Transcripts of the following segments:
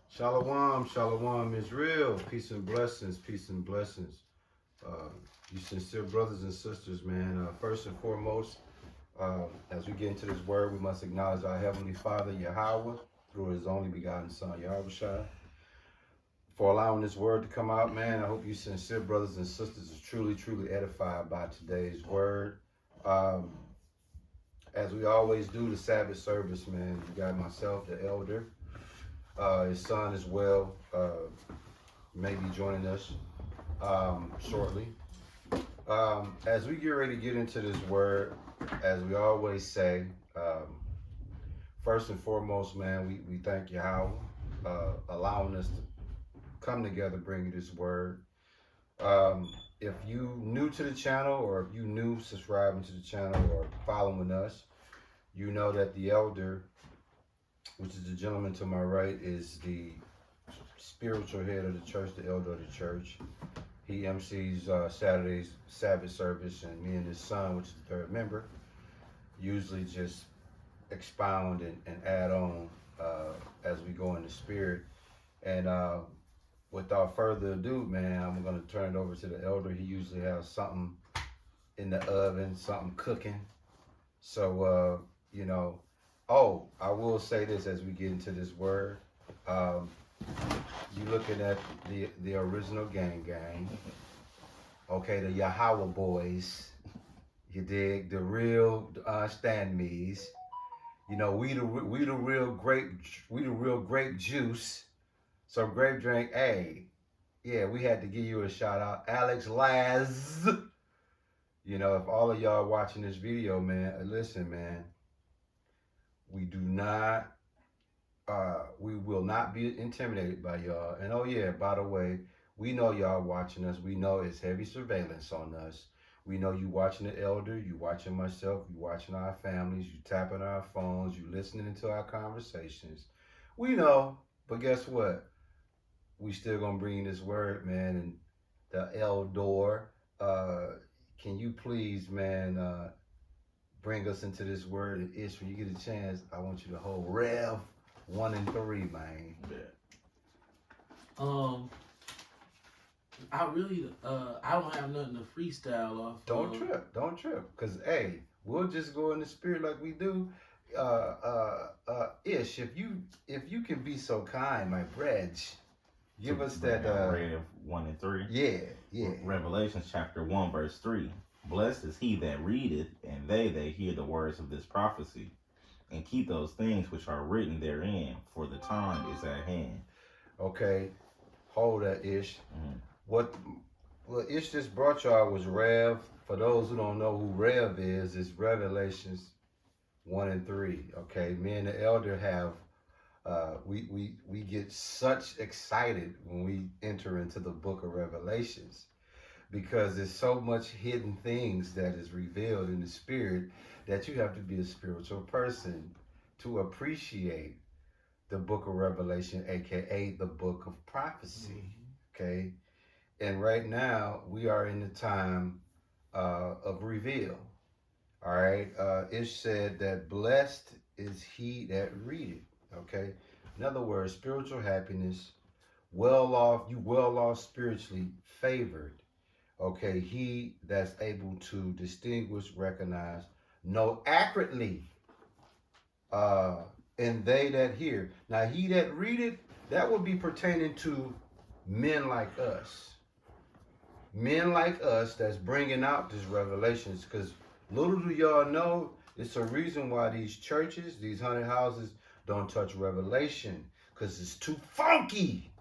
Shalom, shalom, Israel. Peace and blessings, peace and blessings. Uh, you sincere brothers and sisters, man. First and foremost, as we get into this word, we must acknowledge our Heavenly Father, Yahweh, through His only begotten Son, Yahweh, for allowing this word to come out, man. I hope you sincere brothers and sisters are truly, truly edified by today's word. Um, as we always do, the Sabbath service, man. You got myself, the elder, his son as well. May be joining us shortly. As we get ready to get into this word, as we always say, first and foremost, man, we thank Yahweh allowing us to come together, bring you this word. If you new to the channel, or if you new subscribing to the channel or following us, you know that the elder, which is the gentleman to my right, is the spiritual head of the church, the elder of the church. He MCs Saturday's Sabbath service, and me and his son, which is the third member, usually just expound and add on as we go in the spirit. And without further ado, man, I'm going to turn it over to the elder. He usually has something in the oven, something cooking. So, I will say this as we get into this word. You looking at the original gang. Okay, the Yahweh boys. You dig? The real stand me's. You know, we the real grape juice. So grape drink. Hey, yeah, we had to give you a shout out, Alex Laz. You know, if all of y'all watching this video, man, listen, man. We do not. We will not be intimidated by y'all. And oh yeah, by the way, we know y'all watching us. We know it's heavy surveillance on us. We know you watching the elder, you watching myself, you watching our families, you tapping our phones, you listening to our conversations. We know, but guess what? We still gonna bring this word, man. And the elder, can you please, man, bring us into this word? And Ish, when you get a chance, I want you to hold Rev 1 and 3, man. Yeah. I really, I don't have nothing to freestyle off. Don't trip, cause hey, we'll just go in the spirit like we do. Ish, if you can be so kind, my Reg, give us that. Rev 1 and 3. Yeah. Revelation chapter 1 verse 3. Blessed is he that readeth, and they that hear the words of this prophecy, and keep those things which are written therein, for the time is at hand. Okay, hold that, Ish. Mm-hmm. What Ish just brought y'all was Rev. For those who don't know who Rev is, it's Revelations 1 and 3. Okay, me and the elder have we get such excited when we enter into the book of Revelations, because there's so much hidden things that is revealed in the spirit that you have to be a spiritual person to appreciate the book of Revelation, aka the book of prophecy. Okay, and right now we are in the time of reveal. All right, it said that blessed is he that readeth. Okay, in other words, spiritual happiness, well off spiritually, favored. Okay, he that's able to distinguish, recognize, know accurately, and they that hear. Now, he that readeth, that would be pertaining to men like us. Men like us that's bringing out these revelations, because little do y'all know, it's a reason why these churches, these 100 houses, don't touch revelation, because it's too funky.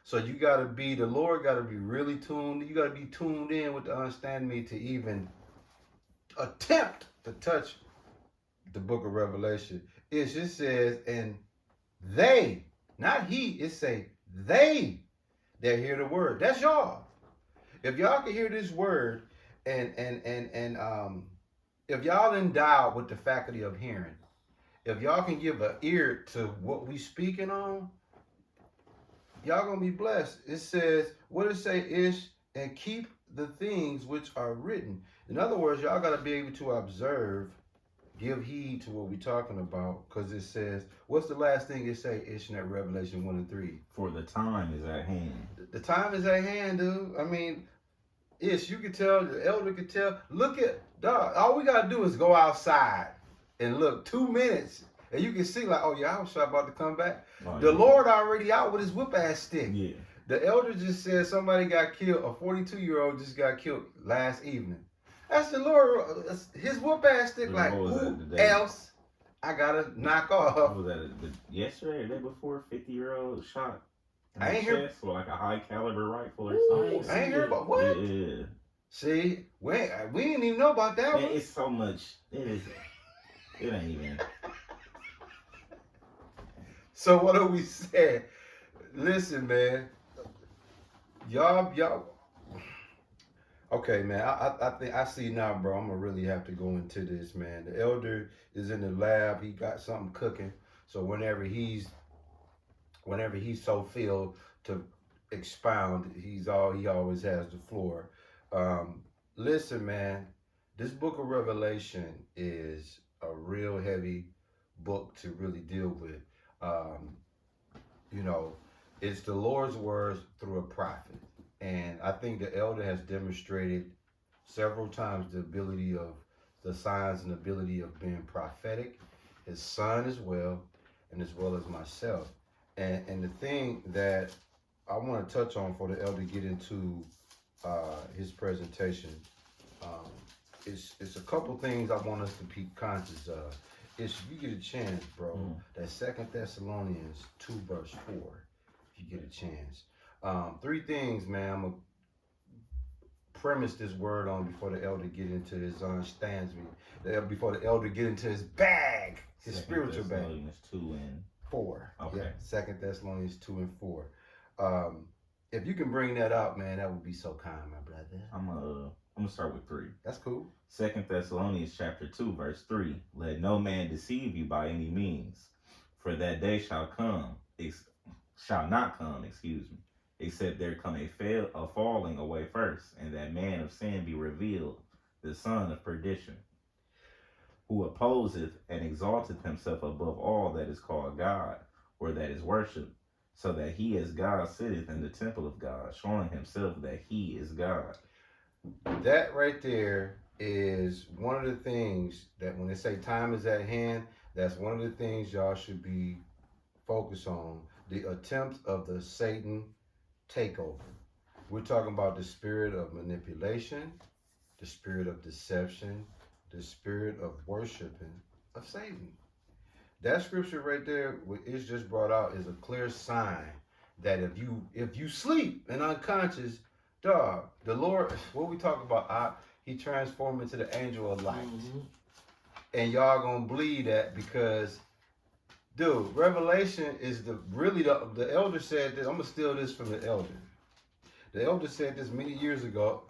So you got to be, the Lord got to be really tuned. You got to be tuned in with the understand me to even attempt to touch the book of Revelation. It just says, and they, not he, it say they that hear the word. That's y'all. If y'all can hear this word and if y'all endowed with the faculty of hearing, if y'all can give an ear to what we speaking on, y'all gonna be blessed. It says, what it say is, and keep the things which are written. In other words, y'all gotta be able to observe give heed to what we're talking about, because it says, what's the last thing it say? It's in that Revelation 1 and 3. For the time is at hand. The time is at hand, dude. I mean, you can tell, the elder can tell. Look at, dog, all we got to do is go outside and look 2 minutes, and you can see, like, oh, yeah, I was about to come back. Oh, The yeah. Lord already out with his whip-ass stick. Yeah. The elder just said somebody got killed, a 42-year-old just got killed last evening. That's the Lord, his whoop-ass stick, What like, was that who today? else I got to knock What off? was that? Yesterday or the day before? 50-year-old shot in I the ain't hear- chest with like a high caliber rifle or Ooh, something. I ain't hear about what? Yeah. See, we didn't even know about that Man, one. it's so much. It ain't even. So what do we say? Listen, man. Y'all. Okay, man. I think I see now, bro. I'm gonna really have to go into this, man. The elder is in the lab. He got something cooking. So whenever he's so filled to expound, he always has the floor. Listen, man. This book of Revelation is a real heavy book to really deal with. You know, it's the Lord's words through a prophet. And I think the elder has demonstrated several times the ability of the signs and ability of being prophetic, his son as well, and as well as myself. And the thing that I want to touch on for the elder to get into his presentation, it's a couple things I want us to be conscious of. If you get a chance, bro, that 2 Thessalonians 2 verse 4, if you get a chance. 3 things, man, I'm going to premise this word on before the elder get into his before the elder get into his bag, his spiritual bag. Thessalonians 2 and 4. Okay. Yeah, 2 Thessalonians 2 and 4. If you can bring that up, man, that would be so kind, my brother. I'm gonna start with 3. That's cool. 2 Thessalonians chapter 2 verse 3. Let no man deceive you by any means, for that day shall not come, except there come a falling away first, and that man of sin be revealed, the son of perdition, who opposeth and exalteth himself above all that is called God, or that is worshipped, so that he as God sitteth in the temple of God, showing himself that he is God. That right there is one of the things that when they say time is at hand, that's one of the things y'all should be focused on. The attempt of the Satan takeover. We're talking about the spirit of manipulation, the spirit of deception, the spirit of worshiping of Satan. That scripture right there, what is just brought out, is a clear sign that if you sleep and unconscious, dog, the Lord, what we talk about, he transformed into the angel of light. Mm-hmm. And y'all gonna believe that because, dude, Revelation is the elder said this. I'm gonna steal this from the elder. The elder said this many years ago.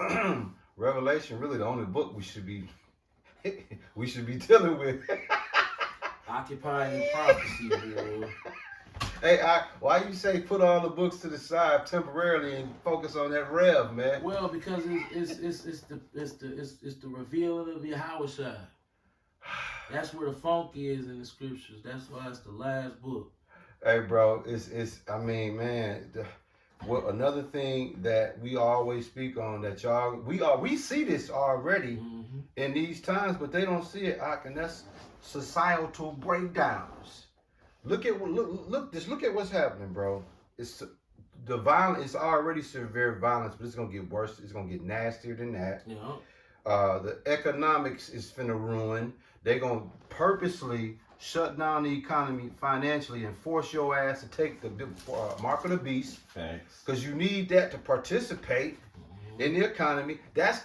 Revelation really the only book we should be dealing with. Occupying prophecy, bro. Hey, why you say put all the books to the side temporarily and focus on that Rev, man? Well, because it's the revealing of Yahushua. That's where the funk is in the scriptures. That's why it's the last book. Hey, bro, it's. I mean, man. What another thing that we always speak on that we see this already in these times, but they don't see it, and that's societal breakdowns. Look at what's happening, bro. It's the violence. It's already severe violence, but it's gonna get worse. It's gonna get nastier than that. Yeah. The economics is finna ruin. They're gonna purposely shut down the economy financially and force your ass to take the mark of the beast. Facts. Because you need that to participate in the economy. That's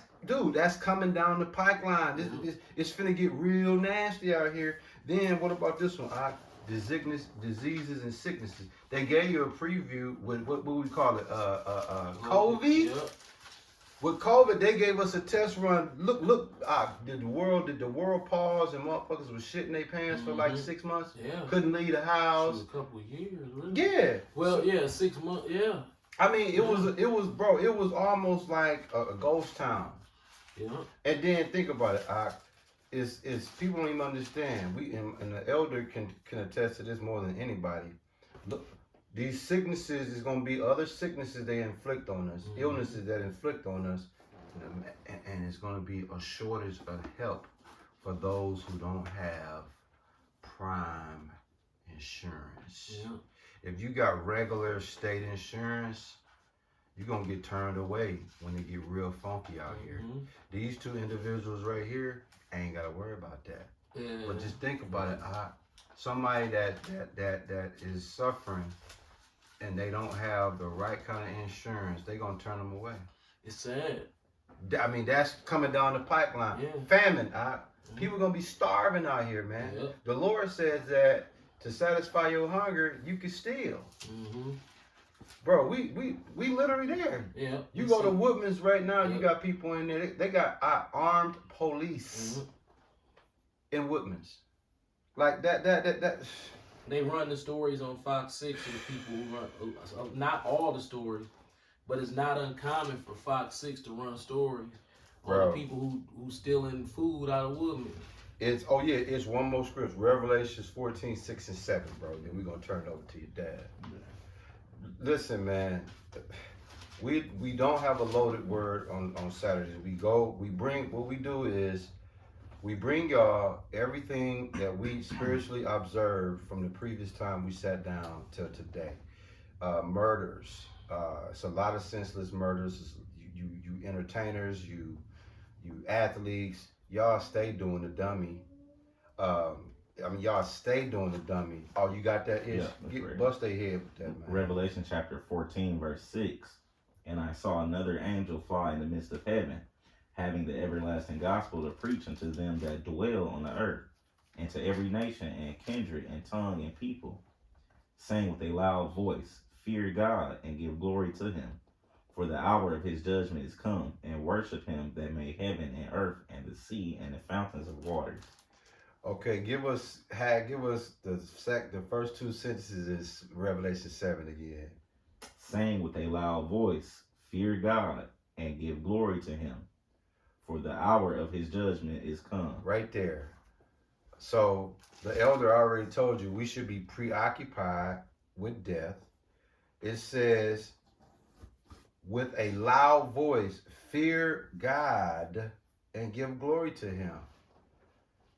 coming down the pipeline. It's finna get real nasty out here. Then what about this one? Diseases and sicknesses. They gave you a preview with what we call it, COVID. Yep. With COVID, they gave us a test run. Look, did the world pause and motherfuckers was shitting their pants for like 6 months? Yeah. Couldn't leave the house. A couple of years, really. Yeah. Well, 6 months, yeah. I mean, it was almost like a ghost town. Yeah. And then think about it, is people don't even understand. We and the elder can attest to this more than anybody. Look, these sicknesses is gonna be other sicknesses they inflict on us, illnesses that inflict on us, and it's gonna be a shortage of help for those who don't have prime insurance. Yeah. If you got regular state insurance, you're gonna get turned away when it get real funky out here. These two individuals right here ain't gotta worry about that. Yeah. But just think about it. Somebody that is suffering and they don't have the right kind of insurance, they gonna turn them away. It's sad. I mean, that's coming down the pipeline. Yeah. Famine. People gonna be starving out here, man. Yeah. The Lord says that to satisfy your hunger, you can steal. Bro, we literally there. Yeah. You go to Woodman's right now, you got people in there. They got armed police in Woodman's. Like that. They run the stories on Fox 6 of the people who run, not all the stories, but it's not uncommon for Fox 6 to run stories on the people who stealing food out of Woodman. It's one more scripture, Revelations 14, 6 and 7, bro. Then we're gonna turn it over to your dad. Listen, man, we don't have a loaded word on Saturdays. We bring y'all everything that we spiritually observed from the previous time we sat down till today. Murders. It's a lot of senseless murders. You entertainers, you athletes, y'all stay doing the dummy. Y'all stay doing the dummy. Oh, you got that? Bust their head with that, man. Revelation chapter 14, verse 6. And I saw another angel fly in the midst of heaven, having the everlasting gospel to preach unto them that dwell on the earth, and to every nation and kindred and tongue and people, saying with a loud voice, Fear God and give glory to him, for the hour of his judgment is come, and worship him that made heaven and earth and the sea and the fountains of waters. Okay, give us the first two sentences is Revelation 7 again. Saying with a loud voice, Fear God and give glory to him, for the hour of his judgment is come. Right there. So the elder already told you we should be preoccupied with death. It says, with a loud voice, fear God and give glory to him.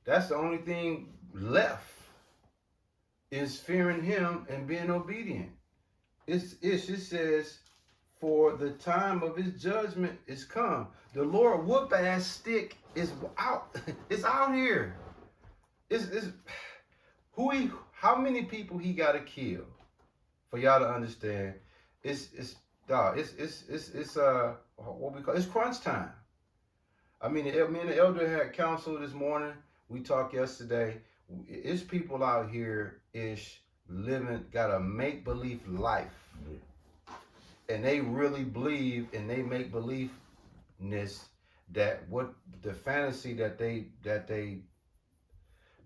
That's the only thing left, is fearing him and being obedient. It says, for the time of his judgment is come. The Lord whoop ass stick is out. It's out here. How many people he gotta kill for y'all to understand? It's what we call, it's crunch time. I mean, me and the elder had counsel this morning. We talked yesterday. It's people out here got a make-believe life. And they really believe in they make-believeness that what the fantasy that they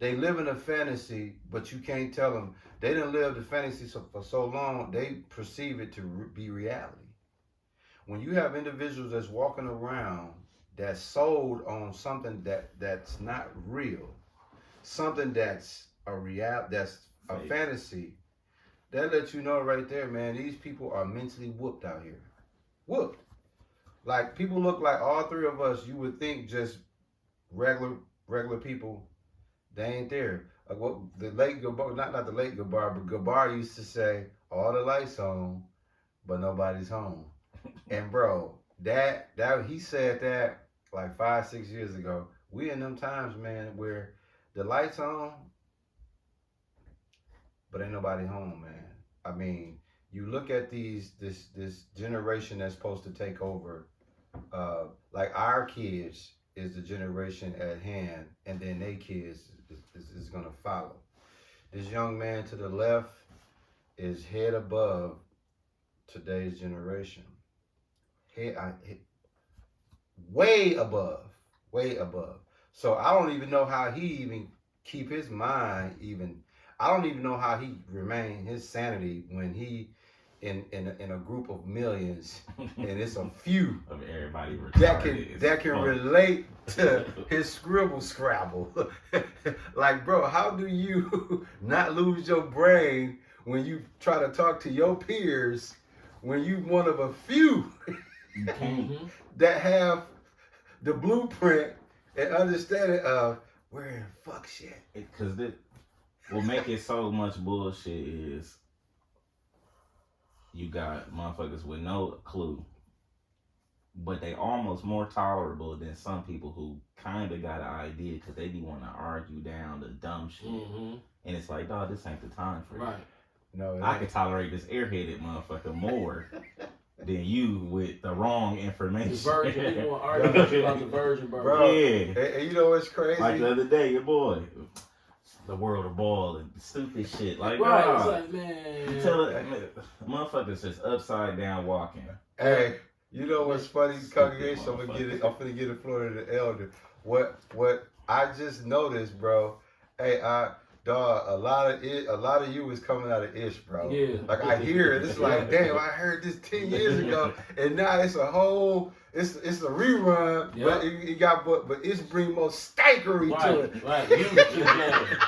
live in a fantasy, but you can't tell them. They didn't live the fantasy for so long, they perceive it to be reality. When you have individuals that's walking around that's sold on something that's not real, something that's that's a fantasy, that lets you know right there, man, these people are mentally whooped out here. Whooped. Like, people look like all three of us, you would think just regular people. They ain't there. Like what the late Gabar, not the late Gabar, but Gabar used to say, all the lights on, but nobody's home. And bro, that he said that like 5-6 years ago. We in them times, man, where the lights on, but ain't nobody home, man. I mean, you look at this generation that's supposed to take over, like our kids is the generation at hand, and then they kids is gonna follow. This young man to the left is head above today's generation. Way above. So I don't even know how he even keep his mind even. I don't even know how he remain his sanity when he in a group of millions, and it's a few of everybody that can relate to his scribble scrabble. Like, bro, how do you not lose your brain when you try to talk to your peers when you one of a few that have the blueprint and understanding of we're in fuck shit? Because what make it so much bullshit is you got motherfuckers with no clue, but they almost more tolerable than some people who kind of got an idea because they be wanting to argue down the dumb shit. And it's like, dog, this ain't the time for Right. it. No, I can tolerate this airheaded motherfucker more than you with the wrong information. The virgin, we want to argue about the virgin, bro. Yeah. And you know what's crazy? Like the other day, your boy, the world of ball and stupid shit. Like, right, nah, it's like, man. you tell it, motherfuckers just upside down walking. Hey, you know what's funny, Stupid congregation? I'm gonna get it floated to the elder. What I just noticed, bro. Hey, dog, a lot of you is coming out of Ish, bro. Yeah. Like I hear it. It's like, damn, I heard this 10 years ago, and now it's a whole. It's a rerun, Yep. but it got but it's bring more stankery to it. Right, youth to the game.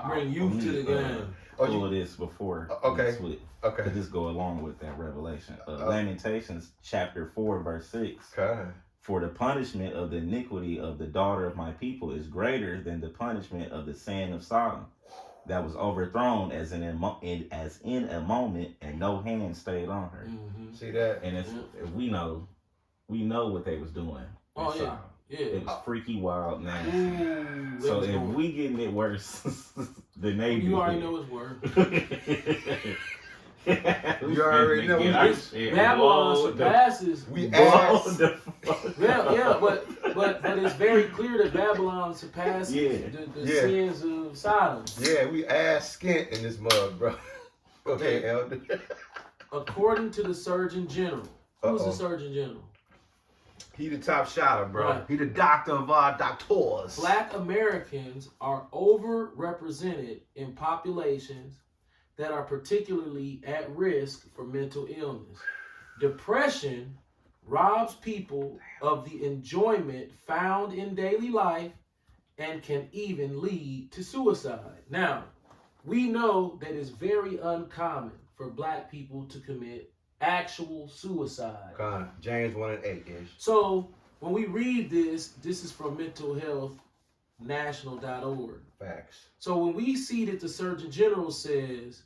Bring youth to the game. All of this before. Okay. Okay. To just go along with that revelation. Lamentations chapter 4 verse 6. Okay. For the punishment of the iniquity of the daughter of my people is greater than the punishment of the sin of Sodom, that was overthrown as in a moment, and no hand stayed on her. See that? And it's we know what they was doing. Oh, in yeah. Sodom. Yeah. It was freaky, wild, nasty. Ooh, So that if was we getting it worse than they do, you already know it's worse. You already know Babylon surpasses. We asked. Yeah, but it's very clear that Babylon surpasses the sins of Sodom. Yeah, we ass skint in this mug, bro. Okay, elder. According to the Surgeon General. Who's the Surgeon General? He the top shotter, bro. Right. He the doctor of our doctors. Black Americans are overrepresented in populations that are particularly at risk for mental illness. Depression robs people of the enjoyment found in daily life and can even lead to suicide. Now, we know that it's very uncommon for black people to commit actual suicide. James 1:8-ish. So when we read this is from mentalhealthnational.org. Facts. So when we see that the Surgeon General says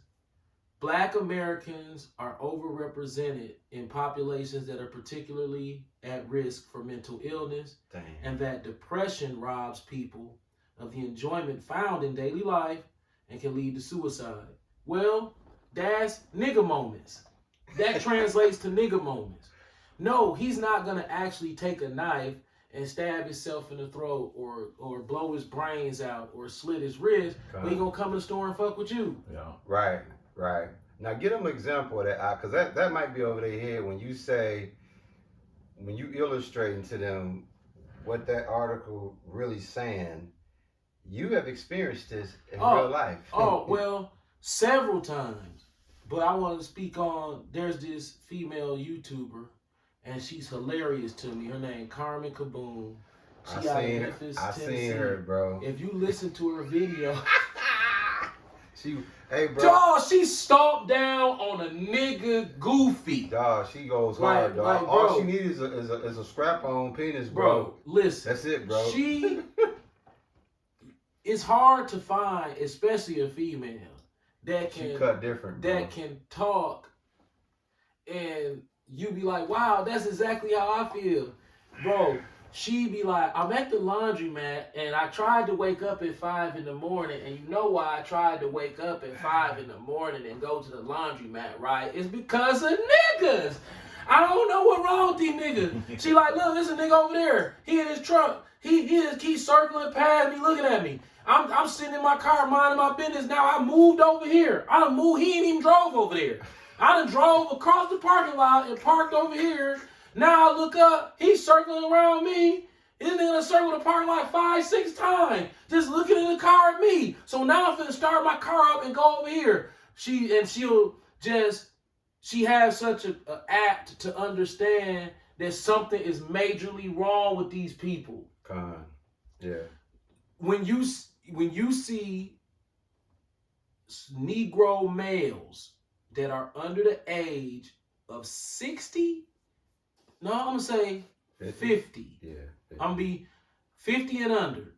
Black Americans are overrepresented in populations that are particularly at risk for mental illness, and that depression robs people of the enjoyment found in daily life and can lead to suicide. Well, that's nigga moments. That translates to nigga moments. No, he's not going to actually take a knife and stab himself in the throat or blow his brains out or slit his wrist, but he going to come in the store and fuck with you. Yeah. Right. Now, get them an example of that, because that might be over their head when you illustrating to them what that article really saying. You have experienced this in real life. Well, several times. But I want to speak on, there's this female YouTuber, and she's hilarious to me. Her name Carmen Kaboom. She out of Memphis, Tennessee. seen her, bro. If you listen to her video, hey, bro. dog, she stomped down on a nigga Goofy. Dog, she goes hard, dog. Like, all bro, she needs is a scrap-on penis, bro. Listen. That's it, bro. It's hard to find, especially a female, that can she cut different, bro. That can talk, and you be like, wow, that's exactly how I feel, bro. She be like, I'm at the laundromat and I tried to wake up at 5 in the morning, and you know why I tried to wake up at 5 in the morning and go to the laundromat, right? It's because of niggas. I don't know what wrong with these niggas. She like, look, there's a nigga over there. He in his truck. He just keeps circling past me, looking at me. I'm sitting in my car minding my business. Now I moved over here. I done moved. He ain't even drove over there. I done drove across the parking lot and parked over here. Now I look up. He's circling around me. This nigga done circled the parking lot 5-6 times, just looking in the car at me. So now I'm finna start my car up and go over here. She'll she has such a apt to understand that something is majorly wrong with these people. Yeah. When you see Negro males that are under the age of 60, no, I'm gonna say 50. Yeah. 50. I'm gonna be 50 and under.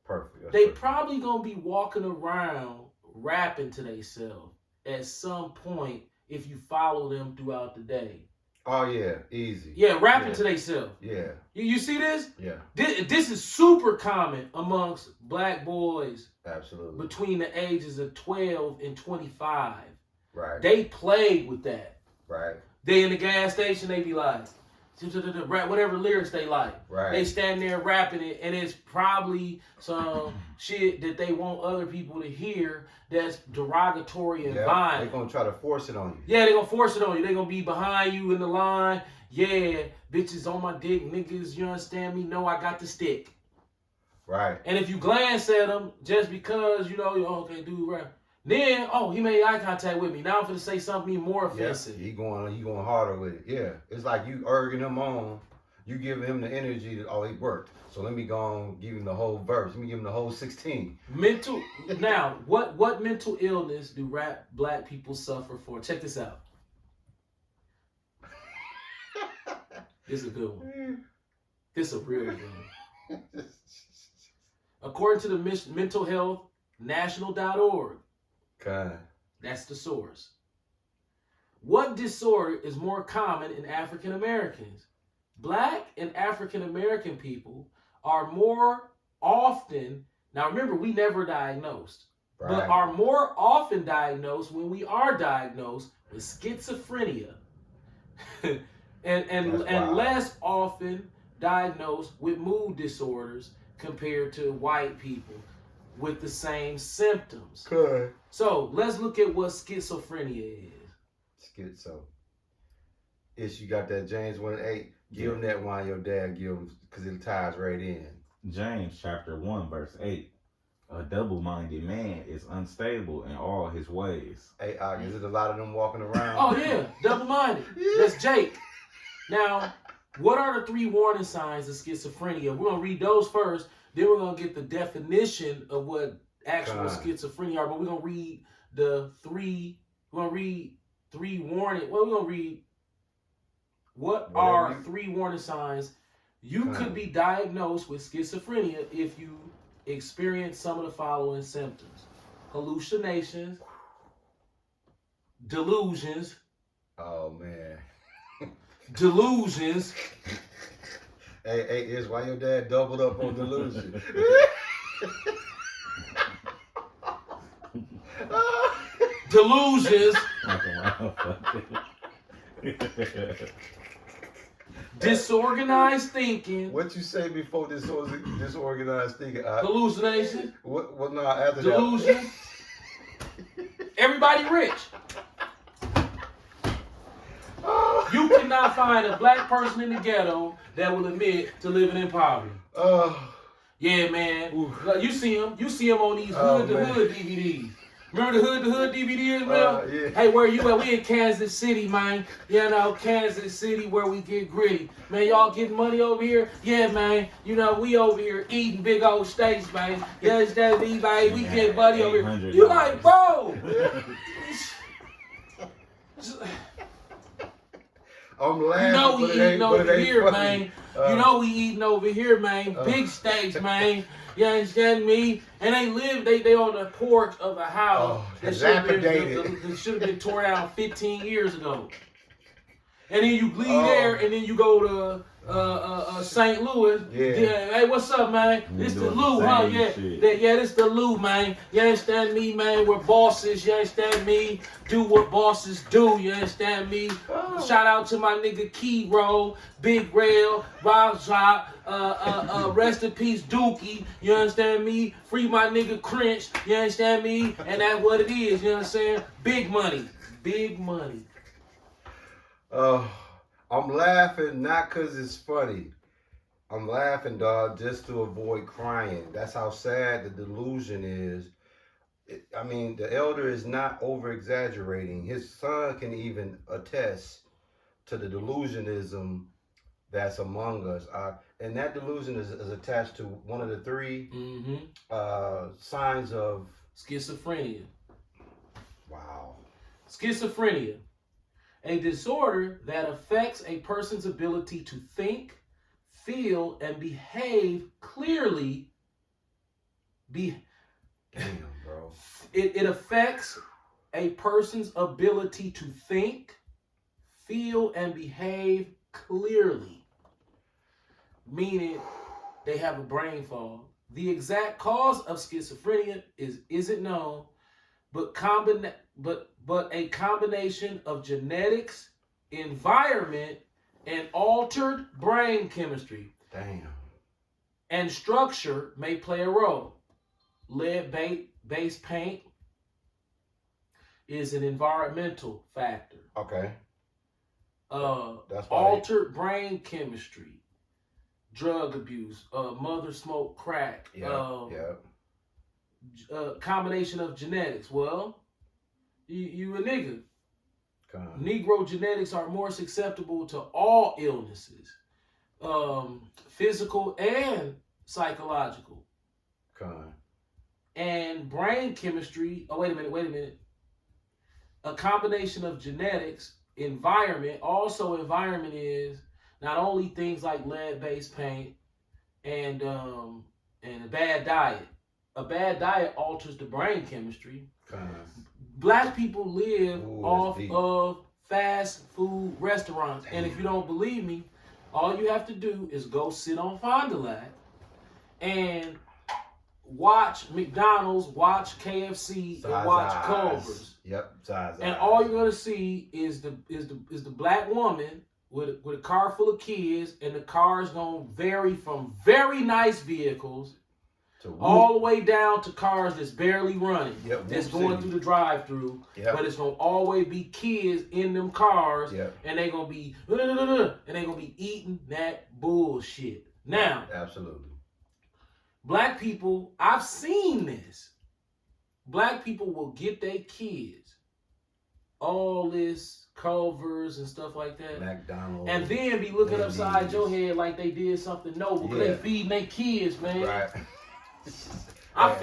Perfect. That's They perfect. probably gonna be walking around rapping to themselves at some point if you follow them throughout the day. Oh yeah, easy. Yeah, rapping Yeah. to themselves. Yeah. You see this? Yeah. This is super common amongst black boys Absolutely. between the ages of 12 and 25. Right. They played with that. Right. They in the gas station, they be like, rap whatever lyrics they like. Right. They stand there rapping it, and it's probably some shit that they want other people to hear that's derogatory and violent. They're gonna try to force it on you. Yeah, they're gonna force it on you. They're gonna be behind you in the line. Yeah, bitches on my dick, niggas, you understand me? No, I got the stick. Right. And if you glance at them just because, you know, okay, dude, right. Then, he made eye contact with me. Now I'm gonna say something more offensive. Yeah, he going harder with it. Yeah. It's like you urging him on. You giving him the energy that, it worked. So let me go and give him the whole verse. Let me give him the whole 16. Now, what mental illness do black people suffer for? Check this out. This is a good one. This is a real good one. According to the mental health national.org, that's the source. What disorder is more common in African Americans? Black and African American people are more often, now remember, we never diagnosed, but are more often diagnosed when we are diagnosed with schizophrenia and less often diagnosed with mood disorders compared to white people with the same symptoms. Good. So let's look at what schizophrenia is. Schizo. You got that James 1:8. Give him that one your dad give him, because it ties right in. James chapter 1 verse 8. A double-minded man is unstable in all his ways. Hey, is it a lot of them walking around? Oh yeah, double-minded. That's Jake. Now, what are the 3 warning signs of schizophrenia? We're gonna read those first. Then we're gonna get the definition of what actual schizophrenia are. But we're gonna read the 3. We're gonna read 3 warning. Well, we're gonna read what are 3 warning signs you could be diagnosed with schizophrenia if you experience some of the following symptoms: hallucinations, delusions. Oh man. Delusions. Hey, is why your dad doubled up on delusion. Delusions. Disorganized thinking. What you say before disorganized thinking? Hallucinations. What? No, after delusions. Everybody rich. You cannot find a black person in the ghetto that will admit to living in poverty. Yeah, man. You see him on these Hood to Hood DVDs. Remember the Hood to Hood DVDs, man? Yeah. Hey, where you at? We in Kansas City, man. You know, Kansas City where we get gritty. Man, y'all getting money over here? Yeah, man. You know, we over here eating big old steaks, man. You understand me, man? We get money over here. You like, bro. I'm laughing. You know we eating over here, man. You know we eating over here, man. Big steaks, man. You understand me? And they on the porch of a house that should have been torn down 15 years ago. And then you leave there, and then you go to St. Louis. Yeah. Hey, what's up, man? This the Lou, huh? Yeah. This the Lou, man. You understand me, man? We're bosses. You understand me? Do what bosses do. You understand me? Shout out to my nigga Keyro, Big Rail, Rob Drop, rest in peace Dookie. You understand me? Free my nigga Crinch. You understand me? And that's what it is. You know what I'm saying? Big money. Big money. I'm laughing not because it's funny. I'm laughing, dog, just to avoid crying. That's how sad the delusion is. I mean, the elder is not over exaggerating. His son can even attest to the delusionism that's among us. And that delusion is attached to one of the three signs of schizophrenia. Wow. Schizophrenia, a disorder that affects a person's ability to think, feel, and behave clearly. Damn, bro. It affects a person's ability to think, feel, and behave clearly, meaning they have a brain fog. The exact cause of schizophrenia isn't known, but a combination of genetics, environment, and altered brain chemistry Damn. and structure may play a role. Lead-based paint is an environmental factor. Okay. That's why Altered brain chemistry, drug abuse, mother smoked crack. Combination of genetics. Well, you a nigga. Negro genetics are more susceptible to all illnesses, physical and psychological. And brain chemistry. Oh, wait a minute. A combination of genetics, environment. Also, environment is not only things like lead-based paint and a bad diet. A bad diet alters the brain chemistry. Black people live off of fast food restaurants. Damn. And if you don't believe me, all you have to do is go sit on Fond du Lac and watch McDonald's, watch KFC, and watch Culver's. Yep, and all you're gonna see is the black woman with a car full of kids, and the car is gonna vary from very nice vehicles all the way down to cars that's barely running, that's going through the drive-through, but it's gonna always be kids in them cars, and they're gonna be eating that bullshit. Now, absolutely, black people, I've seen this. Black people will get their kids all this Culver's and stuff like that, McDonald's, and then be looking upside your head like they did something noble because they feeding their kids, man. Right. I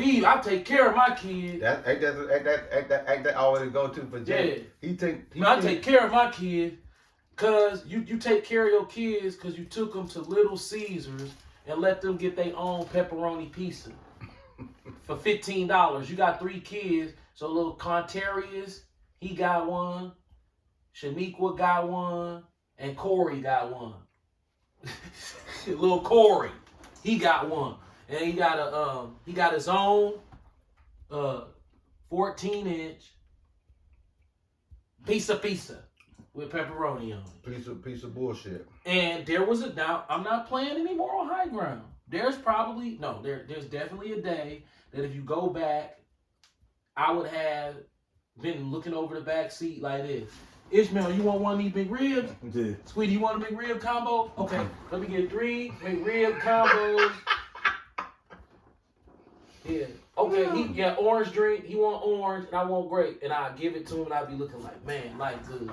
take care of my kids. That always go to for Jay. I take care of my kids because you take care of your kids because you took them to Little Caesars and let them get their own pepperoni pizza for $15. You got 3 kids, so little Contarius, he got one, Shaniqua got one, and Corey got one. Little Corey, he got one. And he got his own 14-inch pizza with pepperoni on it. Piece of bullshit. And there was now I'm not playing anymore on high ground. There's definitely a day that if you go back, I would have been looking over the back seat like this. Ishmael, you want one of these big ribs? Yeah. Sweetie, you want a big rib combo? Okay, let me get 3 big rib combos. Yeah. Okay. Orange drink. He want orange, and I want grape, and I give it to him, and I be looking like, man, life good.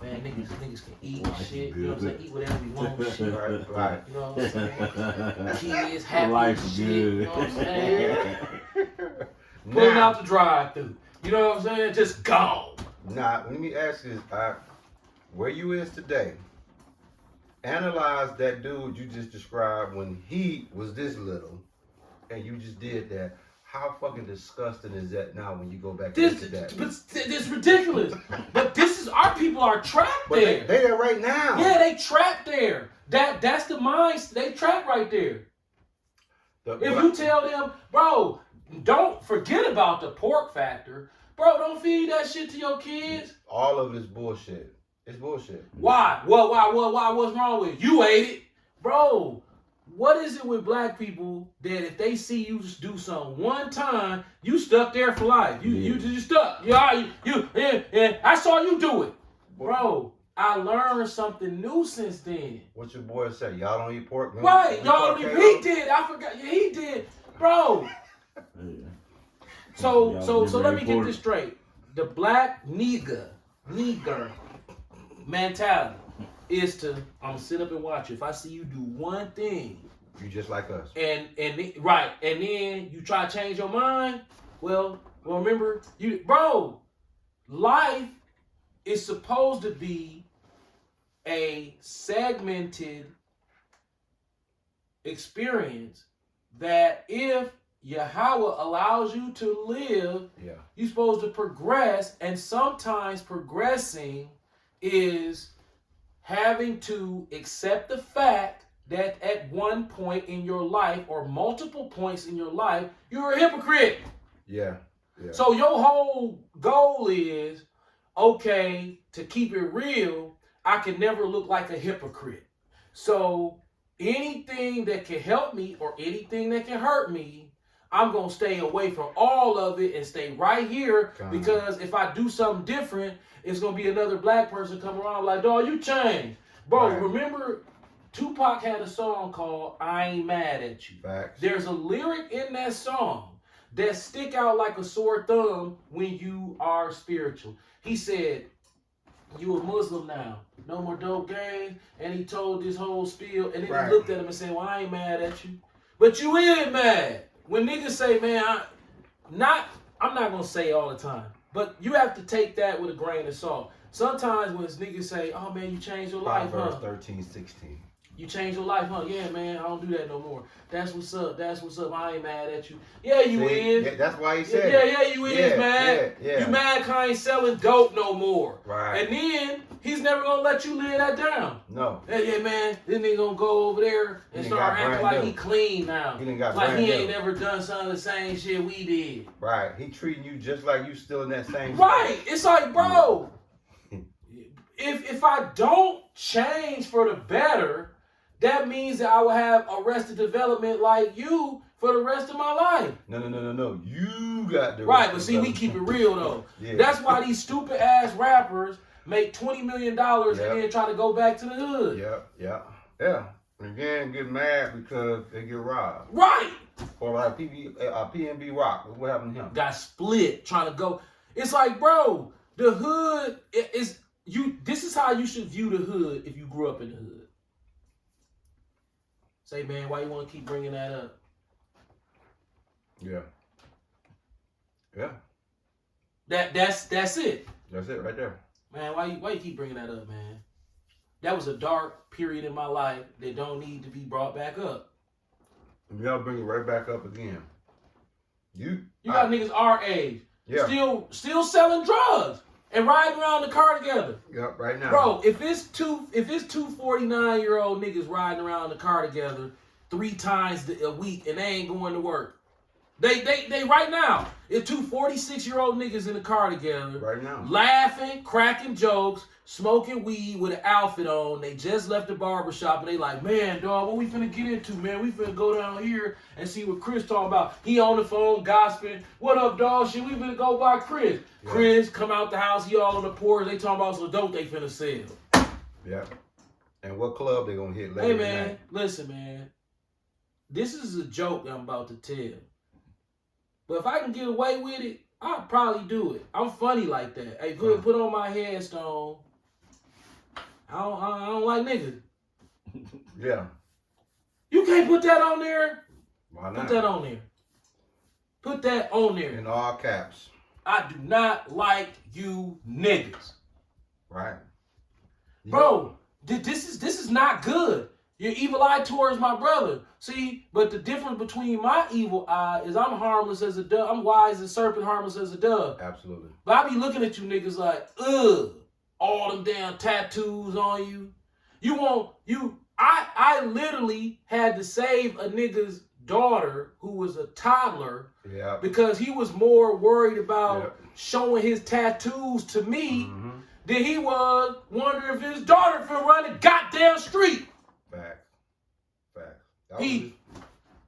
Man, niggas can eat shit. You know what I'm saying? Eat whatever you want. Shit. Right. You know what I'm saying? Kids happy. Life's shit. good. You know what I'm saying? Pulling out the drive-through. You know what I'm saying? Just gone. Now, let me ask you this: where you is today? Analyze that dude you just described when he was this little. And you just did that. How fucking disgusting is that now when you go back to that? But it's ridiculous. But our people are trapped there. They there right now. Yeah, they trapped there. That's the minds. They trapped right there. If you tell them, bro, don't forget about the pork factor. Bro, don't feed that shit to your kids. All of it's bullshit. It's bullshit. Why? Why? What's wrong with it? You ate it. Bro. What is it with black people that if they see you just do something one time, you stuck there for life? You stuck. I saw you do it. Bro, I learned something new since then. What your boy say? Y'all don't eat pork? Right. Y'all don't eat. He did. I forgot. Yeah, he did. Bro. So Yeah, so you're so very let me get important. this straight. The black nigger mentality is to I'm gonna sit up and watch you. If I see you do one thing You just like us. and right, and then you try to change your mind, well remember life is supposed to be a segmented experience that if Yahweh allows you to live, Yeah. you're supposed to progress, and sometimes progressing is having to accept the fact that at one point in your life or multiple points in your life, you're a hypocrite. Yeah. Yeah. So your whole goal is, okay, to keep it real, I can never look like a hypocrite. So anything that can help me or anything that can hurt me, I'm going to stay away from all of it and stay right here, because if I do something different, it's going to be another black person come around like, dog, you changed. Bro, Right. Remember Tupac had a song called I Ain't Mad at You. Facts. There's a lyric in that song that stick out like a sore thumb when you are spiritual. He said, you a Muslim now. No more dope games. And he told this whole spiel. And then Right. he looked at him and said, well, I ain't mad at you. But you is mad. When niggas say, man, I'm not going to say all the time. But you have to take that with a grain of salt. Sometimes when niggas say, oh, man, you changed your life, huh? Proverbs 13:16. You changed your life, huh? Yeah, man, I don't do that no more. That's what's up. That's what's up. I ain't mad at you. Yeah, you See? is. Yeah, that's why he said Yeah, it. yeah, you is, man. Yeah. You mad 'cause I ain't selling dope no more. Right. And then he's never gonna let you live that down. No. Hey, yeah, man, this nigga gonna go over there and He start got acting brand like new. he clean now. He done got Like brand he ain't new. never done some of the same shit we did. Right. He treating you just like you still in that same. Right. It's like, bro, if I don't change for the better, that means that I will have arrested development like you for the rest of my life. No. You got the Right, but see, we keep it real though. Yeah. That's why these stupid ass rappers make $20 million Yep. and then try to go back to the hood. Yeah. And again, get mad because they get robbed. Right. Or like PNB Rock. What happened to him? Got split trying to go. It's like, bro, the hood is you. This is how you should view the hood if you grew up in the hood. Say, man, why you want to keep bringing that up? Yeah. That's it. That's it right there. Man, why you keep bringing that up, man? That was a dark period in my life that don't need to be brought back up. And y'all bring it right back up again. You got niggas our age Yeah. still selling drugs and riding around the car together. Yep, right now. Bro, if it's two 49-year-old niggas riding around the car together 3 times a week and they ain't going to work. They right now, it's 2 46-year-old niggas in the car together. Right now. Laughing, cracking jokes, smoking weed with an outfit on. They just left the barbershop and they like, man, dog, what we finna get into, man? We finna go down here and see what Chris talking about. He on the phone, gossiping. What up, dog? Shit, we finna go by Chris. Yeah. Chris come out the house, he all on the porch. They talking about some dope they finna sell. Yeah. And what club they gonna hit later Hey, man, tonight? listen, man. This is a joke I'm about to tell. But if I can get away with it, I'll probably do it. I'm funny like that. Hey, good, put on my headstone. I don't like niggas. Yeah. You can't put that on there. Why not? Put that on there. Put that on there. In all caps. I do not like you niggas. Right. You Bro, this is not good. Your evil eye towards my brother. See, but the difference between my evil eye is I'm harmless as a dove. I'm wise as a serpent, harmless as a dove. Absolutely. But I be looking at you niggas like, ugh, all them damn tattoos on you. I literally had to save a nigga's daughter who was a toddler Yeah. because he was more worried about Yep. showing his tattoos to me Mm-hmm. than he was wondering if his daughter could run the goddamn street. Facts. He-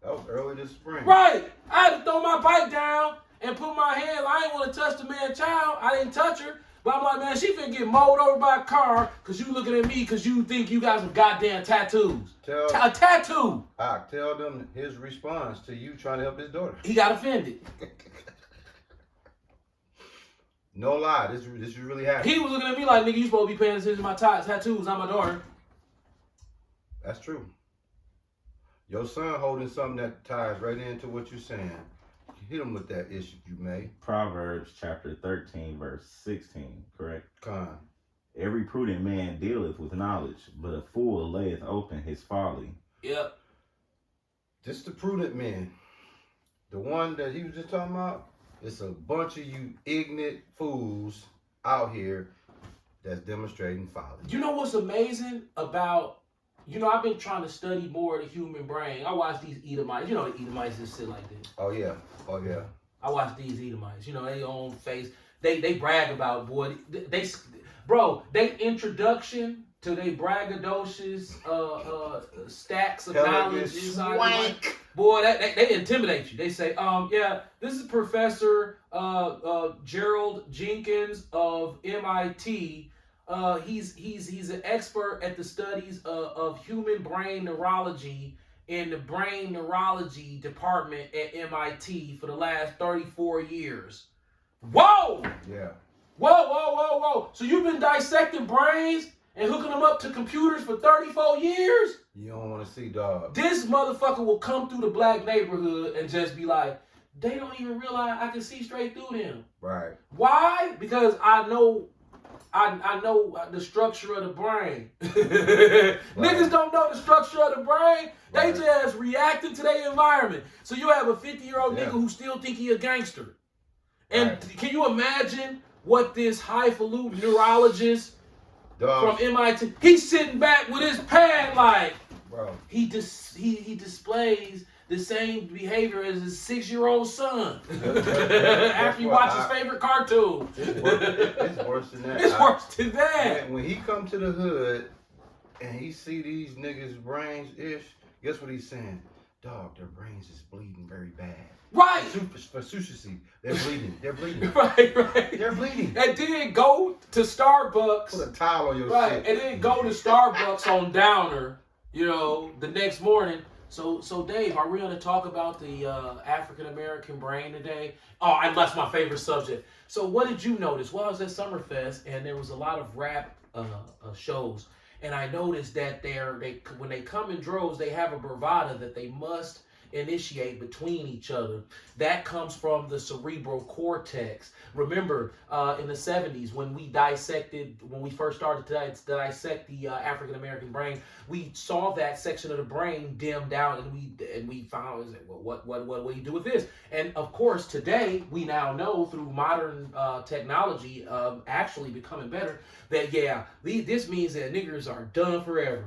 That was early this spring. Right. I had to throw my bike down and put my hand. I didn't want to touch the man's child. I didn't touch her. But I'm like, man, she finna get mowed over by a car because you looking at me because you think you got some goddamn tattoos. A tattoo. Tell them his response to you trying to help his daughter. He got offended. No lie, this really happened. He was looking at me like, nigga, you supposed to be paying attention to my tattoos, not my daughter. That's true. Your son holding something that ties right into what you're saying. Hit him with that issue you made. Proverbs chapter 13, verse 16, correct? Con. Every prudent man dealeth with knowledge, but a fool layeth open his folly. Yep. Just the prudent men. The one that he was just talking about, it's a bunch of you ignorant fools out here that's demonstrating folly. You know what's amazing about, I've been trying to study more of the human brain. I watch these Edomites. You know the Edomites just sit like this. Oh yeah. I watch these Edomites. They own face. They brag about, boy. They introduction to they braggadocious stacks of knowledge inside. Swank. Boy, they intimidate you. They say, this is Professor Gerald Jenkins of MIT. He's an expert at the studies of human brain neurology in the brain neurology department at MIT for the last 34 years. Whoa! Yeah. Whoa. So you've been dissecting brains and hooking them up to computers for 34 years? You don't want to see, dog. This motherfucker will come through the black neighborhood and just be like, they don't even realize I can see straight through them. Right. Why? Because I know the structure of the brain. Niggas don't know the structure of the brain. They just reacting to their environment. So you have a 50-year-old nigga who still think he a gangster. And can you imagine what this highfalutin neurologist from MIT, he's sitting back with his pad like, bro. He displays the same behavior as his 6-year-old son after he watches his favorite cartoon. It's worse than that. It's worse than that. When he come to the hood and he see these niggas' brains ish, guess what he's saying? Dog, their brains is bleeding very bad. Right. For sushi, they're bleeding. They're bleeding. Right. They're bleeding. And then go to Starbucks. Put a towel on your shit. Right. And then go to Starbucks on Downer, the next morning. So Dave, are we going to talk about the African American brain today? Oh, and that's my favorite subject. So what did you notice? Well, I was at Summerfest and there was a lot of rap shows. And I noticed that when they come in droves, they have a bravado that they must initiate between each other. That comes from the cerebral cortex. Remember, in the 70s, when we first started to dissect the African American brain, we saw that section of the brain dimmed down, and we found, well, what do you do with this? And of course, today we now know through modern technology, actually becoming better, that this means that niggers are done forever.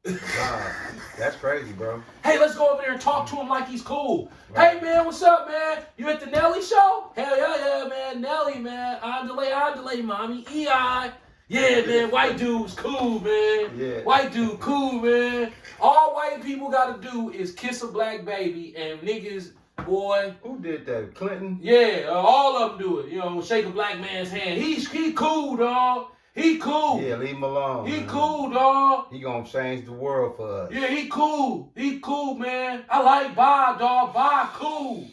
Wow, that's crazy, bro. Hey, let's go over there and talk to him like he's cool. Right. Hey, man, what's up, man? You at the Nelly show? Hell yeah, man. Nelly, man. Andale, mommy. EI. Yeah, man. White dude's cool, man. Yeah. White dude, cool, man. All white people got to do is kiss a black baby, and niggas, boy. Who did that? Clinton? Yeah, all of them do it. Shake a black man's hand. He cool, dog. He cool. Yeah, leave him alone. He man. cool, dog. He gonna change the world for us. Yeah, he cool. He cool, man. I like Bob, dog. Bob cool.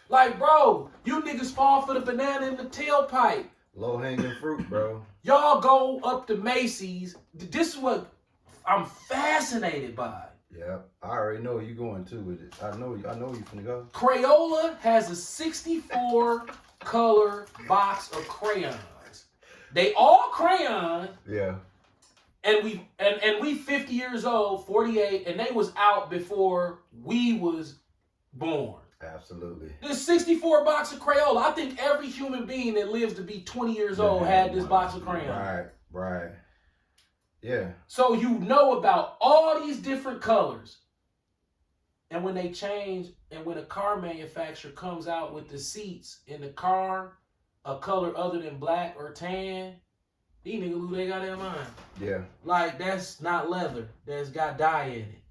Like, bro, you niggas fall for the banana in the tailpipe. Low hanging fruit, bro. Y'all go up to Macy's. This is what I'm fascinated by. Yeah, I already know you going to with it. I know you finna go. Crayola has a 64 color box of crayons. They all crayons. Yeah. And we 50 years old, 48, and they was out before we was born. Absolutely. This 64 box of Crayola. I think every human being that lives to be 20 years old had this box of crayons. Right. Yeah. So you know about all these different colors. And when they change, and when a car manufacturer comes out with the seats in the car, a color other than black or tan, these niggas lose their goddamn mind. Yeah. Like, that's not leather. That's got dye in it.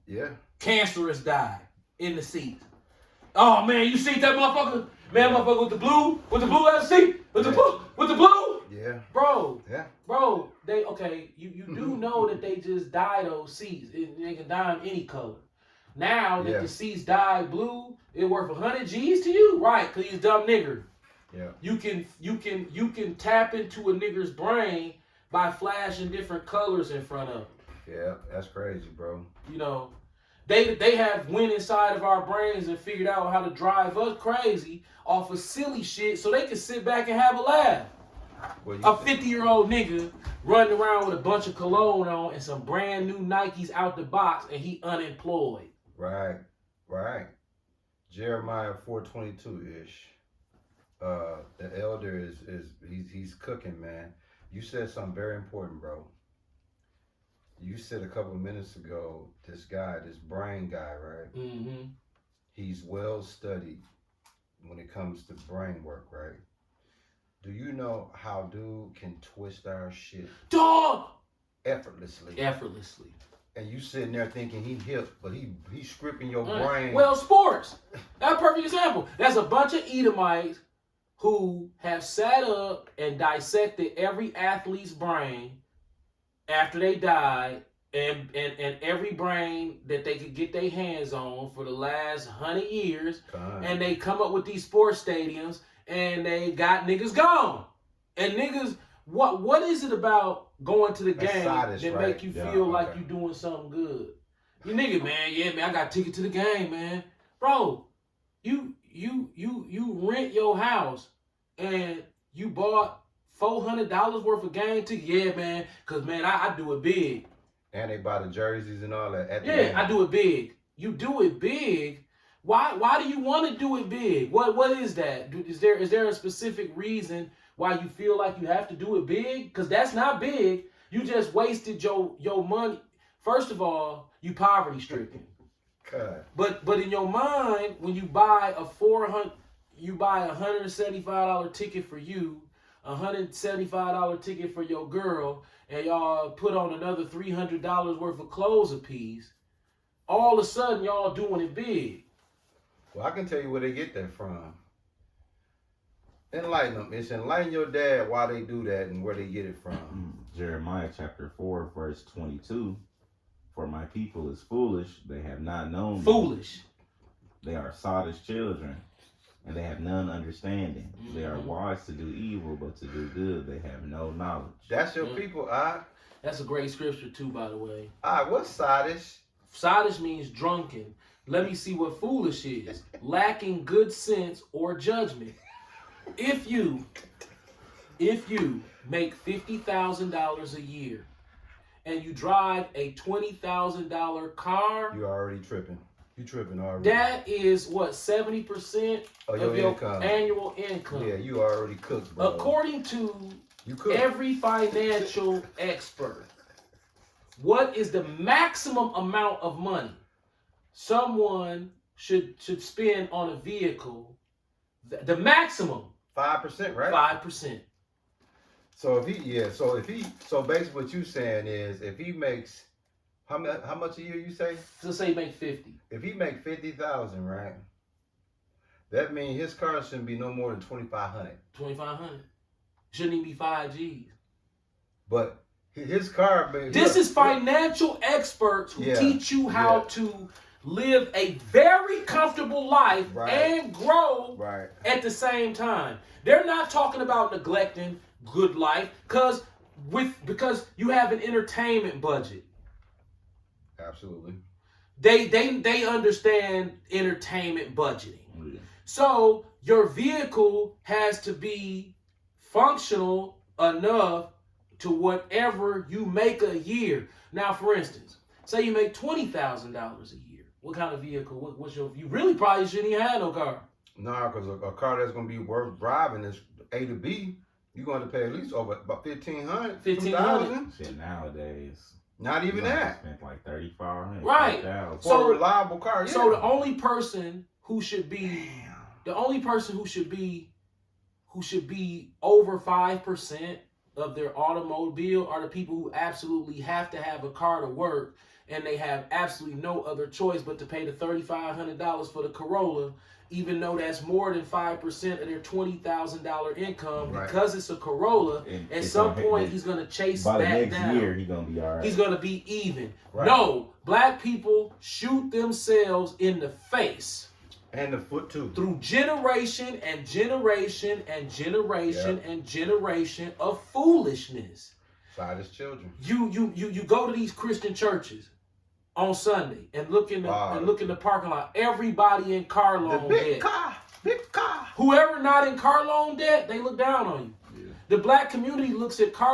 Yeah. Cancerous dye in the seat. Oh, man, you see that motherfucker? Man, motherfucker with the blue ass seat? With the blue? Yeah. Bro. Yeah. Bro, you do know that they just dye those seats. They can dye them any color. Now that the seats dyed blue, it worth 100 G's to you? Right, because he's a dumb nigger. Yeah. You can tap into a nigger's brain by flashing different colors in front of them. Yeah, that's crazy, bro. You know, they have went inside of our brains and figured out how to drive us crazy off of silly shit so they can sit back and have a laugh. Well, A 50-year-old nigga running around with a bunch of cologne on and some brand new Nikes out the box and he unemployed. Right. Jeremiah 4:22-ish. The elder is he's cooking, man. You said something very important, bro. You said a couple of minutes ago, this brain guy, right? Mm-hmm. He's well studied when it comes to brain work, right? Do you know how dude can twist our shit Dog! effortlessly? And you sitting there thinking he hip, but he's scripting your brain. Well, sports. That's a perfect example. That's a bunch of Edomites who have sat up and dissected every athlete's brain after they died, and every brain that they could get their hands on for the last 100 years, and they come up with these sports stadiums, and they got niggas gone. And niggas, what is it about going to the game that make you feel like you doing something good? You nigga, man, I got a ticket to the game, man. Bro, you rent your house and you bought $400 worth of game ticket. Yeah, man, because, man, I do it big. And they buy the jerseys and all that. I do it big. You do it big. Why do you want to do it big? What is that? Is there a specific reason why you feel like you have to do it big? Because that's not big. You just wasted your money. First of all, you poverty stricken. God. But in your mind, when you buy a $175 ticket for you, $175 ticket for your girl, and y'all put on another $300 worth of clothes a piece, all of a sudden y'all doing it big. Well, I can tell you where they get that from. Enlighten them. It's enlighten your dad why they do that and where they get it from. Jeremiah chapter 4, verse 22. For my people is foolish, they have not known. Foolish. They are sottish children, and they have none understanding. Mm-hmm. They are wise to do evil, but to do good they have no knowledge. That's your people, That's a great scripture too, by the way. What's sottish? Sottish means drunken. Let me see what foolish is. Lacking good sense or judgment. If you make $50,000 a year and you drive a $20,000 car, you're already tripping. You tripping already. That is what, 70% of your income. Annual income. Yeah, you already cooked, bro. According to every financial expert, what is the maximum amount of money someone should spend on a vehicle? The maximum 5%, right? 5%. So so basically what you saying is if he makes how much a year you say? Let's say he make 50. If he make 50,000, right? That means his car shouldn't be no more than 2,500. 2,500. Shouldn't even be 5 G's. But his car. This is financial experts who teach you how to live a very comfortable life and grow at the same time. They're not talking about neglecting good life because you have an entertainment budget. Absolutely. They understand entertainment budgeting. Yeah. So your vehicle has to be functional enough to whatever you make a year. Now, for instance, say you make $20,000 a year. What kind of vehicle? What's your? You really probably shouldn't even have no car. No, because a car that's going to be worth driving is A to B. You're going to pay at least over about $1,500. $2,000. Shit, nowadays. Not even that. Spent like $3,500. Right. For a reliable car. Yeah. So the only person who should be over 5% of their automobile are the people who absolutely have to have a car to work, and they have absolutely no other choice but to pay the $3,500 for the Corolla, even though that's more than 5% of their $20,000 income, because it's a Corolla. At some point, he's going to chase that down. By the next year, he's going to be all right. He's going to be even. Right. No, black people shoot themselves in the face And the foot too. Through generation and generation and generation and generation of foolishness. Side his children. You go to these Christian churches on Sunday and look in the parking lot. Everybody in car loan debt. Big car. Whoever not in car loan debt, they look down on you. Yeah. The black community looks at car